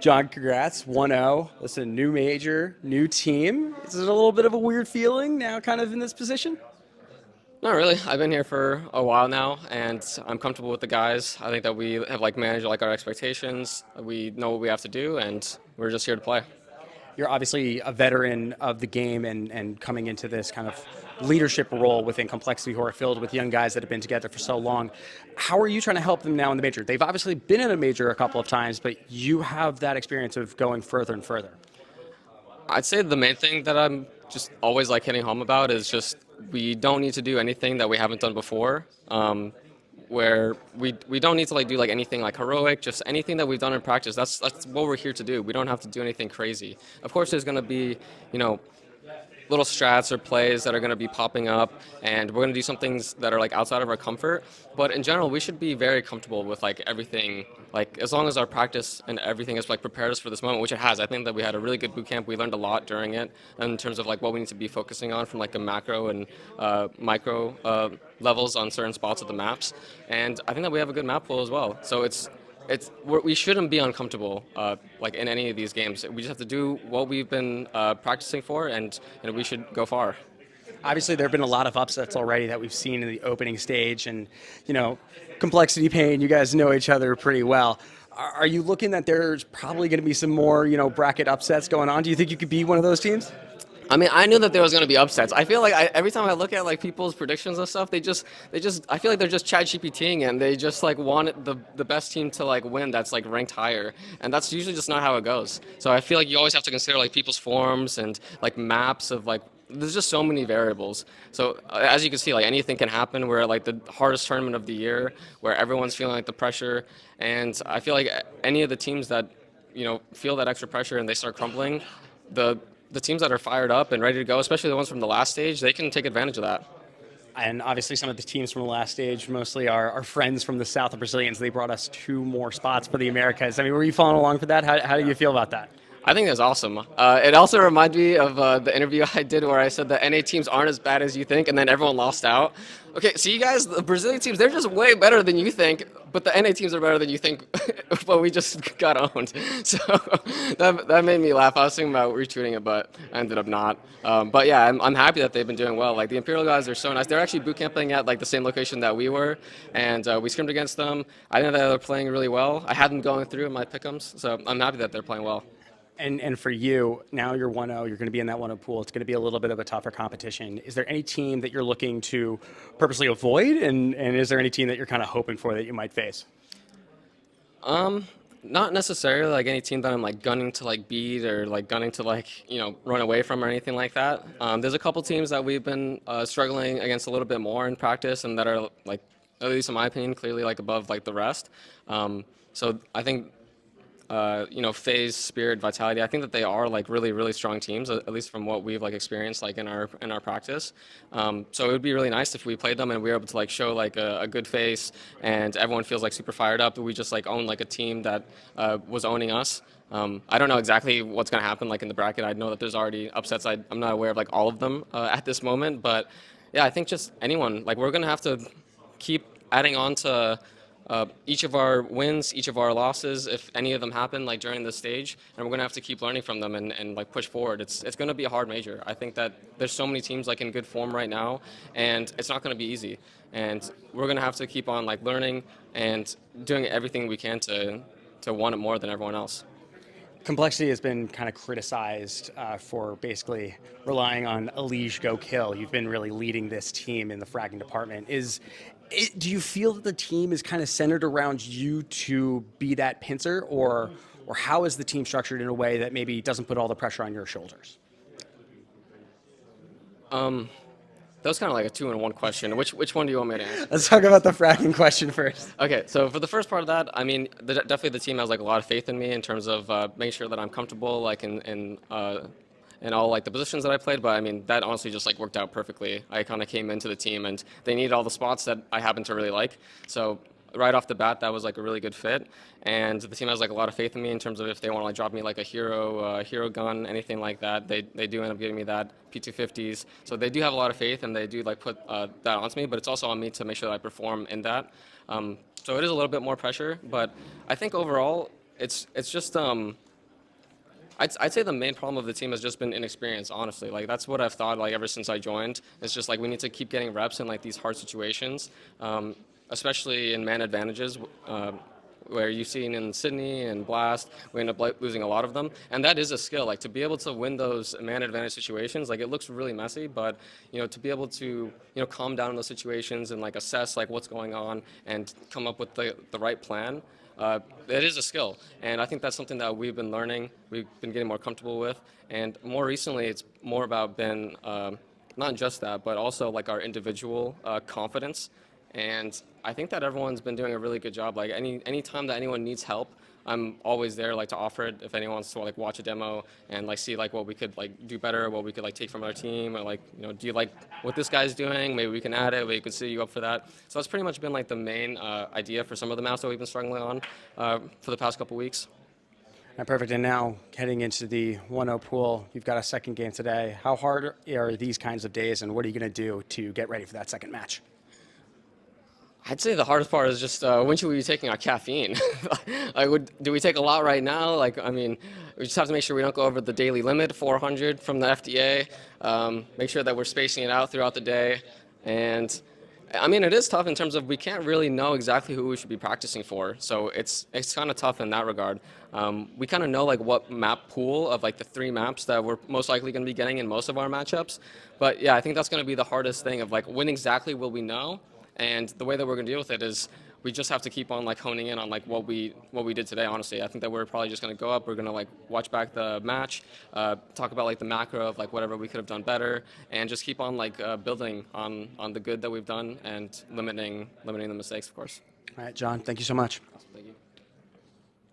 John, congrats, 1-0. Listen, new major, new team. Is it a little bit of a weird feeling now kind of in this position? Not really. I've been here for a while now, and I'm comfortable with the guys. I think that we have managed our expectations. We know what we have to do, and we're just here to play. You're obviously a veteran of the game and coming into this kind of leadership role within Complexity who are filled with young guys that have been together for so long. How are you trying to help them now in the major? They've obviously been in a major a couple of times, but you have that experience of going further and further. I'd say the main thing that I'm just always hitting home about is just we don't need to do anything that we haven't done before. Where we don't need to do anything heroic, just anything that we've done in practice. That's what we're here to do. We don't have to do anything crazy. Of course, there's going to be, little strats or plays that are going to be popping up, and we're going to do some things that are outside of our comfort. But in general, we should be very comfortable with everything. As long as our practice and everything has prepared us for this moment, which it has. I think that we had a really good boot camp. We learned a lot during it in terms of what we need to be focusing on from the macro and micro levels on certain spots of the maps. And I think that we have a good map pool as well. So we shouldn't be uncomfortable in any of these games. We just have to do what we've been practicing for, and we should go far. Obviously, there have been a lot of upsets already that we've seen in the opening stage, and complexity, paiN. You guys know each other pretty well. Are you looking that there's probably going to be some more bracket upsets going on? Do you think you could be one of those teams? I mean, I knew that there was going to be upsets. I feel every time I look at people's predictions and stuff, I feel like they're just Chat GPTing, and they just want the best team to win that's ranked higher, and that's usually just not how it goes. So I feel you always have to consider people's forms and maps of there's just so many variables. So as you can see, anything can happen. We're at the hardest tournament of the year, where everyone's feeling the pressure, and I feel any of the teams that feel that extra pressure and they start crumbling, the teams that are fired up and ready to go, especially the ones from the last stage, they can take advantage of that. And obviously, some of the teams from the last stage, mostly our friends from the South, the Brazilians, they brought us 2 more spots for the Americas. I mean, were you following along for that? How do you feel about that? I think that's awesome. It also reminded me of the interview I did where I said that NA teams aren't as bad as you think, and then everyone lost out. Okay, so you guys, the Brazilian teams, they're just way better than you think, but the NA teams are better than you think, but we just got owned. So that made me laugh. I was thinking about retweeting it, but I ended up not. But yeah, I'm happy that they've been doing well. The Imperial guys are so nice. They're actually boot camping at the same location that we were, and we scrimmed against them. I think that they're playing really well. I had them going through in my Pick Ems, so I'm happy that they're playing well. And for you, now you're 1-0, you're going to be in that 1-0 pool. It's going to be a little bit of a tougher competition. Is there any team that you're looking to purposely avoid? And is there any team that you're kind of hoping for that you might face? Not necessarily any team that I'm gunning to beat or gunning to run away from or anything like that. There's a couple teams that we've been struggling against a little bit more in practice, and that are at least in my opinion, clearly above the rest. So I think FaZe, Spirit, Vitality. I think that they are really, really strong teams, at least from what we've experienced in our practice. So it would be really nice if we played them and we were able to show a good face, and everyone feels super fired up. We just own a team that was owning us. I don't know exactly what's going to happen in the bracket. I know that there's already upsets. I'm not aware of all of them at this moment, but yeah, I think just anyone. We're going to have to keep adding on to each of our wins, each of our losses, if any of them happen during this stage, and we're going to have to keep learning from them and push forward. It's going to be a hard major. I think that there's so many teams in good form right now, and it's not going to be easy. And we're going to have to keep on learning and doing everything we can to want it more than everyone else. Complexity has been kind of criticized for basically relying on EliGE go kill. You've been really leading this team in the fragging department. Do you feel that the team is kind of centered around you to be that pincer, or how is the team structured in a way that maybe doesn't put all the pressure on your shoulders? That was kind of a 2-in-1 question. Which one do you want me to answer? Let's talk about the fragging question first. Okay, so for the first part of that, I mean, definitely the team has a lot of faith in me in terms of making sure that I'm comfortable in all the positions that I played. But I mean, that honestly just worked out perfectly. I kind of came into the team and they needed all the spots that I happen to really like. So right off the bat, that was a really good fit. And the team has a lot of faith in me in terms of if they want to drop me a hero gun, anything like that, they do end up giving me that P250s. So they do have a lot of faith, and they do put that onto me. But it's also on me to make sure that I perform in that. So it is a little bit more pressure, but I think overall it's just I'd say the main problem of the team has just been inexperience, honestly. Like, that's what I've thought, like, ever since I joined. It's just, like, we need to keep getting reps in, like, these hard situations, especially in man advantages, where you've seen in Sydney and Blast, we end up like, losing a lot of them. And that is a skill. Like, to be able to win those man advantage situations, like, it looks really messy, but, to be able to, calm down in those situations and, like, assess, like, what's going on and come up with the right plan, it is a skill, and I think that's something that we've been learning, we've been getting more comfortable with, and more recently it's more about been not just that, but also like our individual confidence, and I think that everyone's been doing a really good job. Like any time that anyone needs help, I'm always there, like, to offer it. If anyone wants to like watch a demo and like see like what we could like do better, what we could like take from our team, or like do you like what this guy's doing? Maybe we can add it. We could see you up for that. So that's pretty much been like the main idea for some of the maps that we've been struggling on for the past couple weeks. All right, perfect. And now heading into the 1-0 pool, you've got a second game today. How hard are these kinds of days, and what are you going to do to get ready for that second match? I'd say the hardest part is just when should we be taking our caffeine? Do we take a lot right now? Like, I mean, we just have to make sure we don't go over the daily limit, 400 from the FDA. Make sure that we're spacing it out throughout the day. And I mean, it is tough in terms of we can't really know exactly who we should be practicing for. So it's kind of tough in that regard. We kind of know like what map pool of like the 3 maps that we're most likely going to be getting in most of our matchups. But yeah, I think that's going to be the hardest thing of like when exactly will we know? And the way that we're going to deal with it is we just have to keep on like honing in on like what we did today. Honestly, I think that we're probably just going to go up. We're going to like watch back the match, talk about like the macro of like whatever we could have done better, and just keep on like building on the good that we've done and limiting the mistakes, of course. All right, John, thank you so much. Awesome, thank you.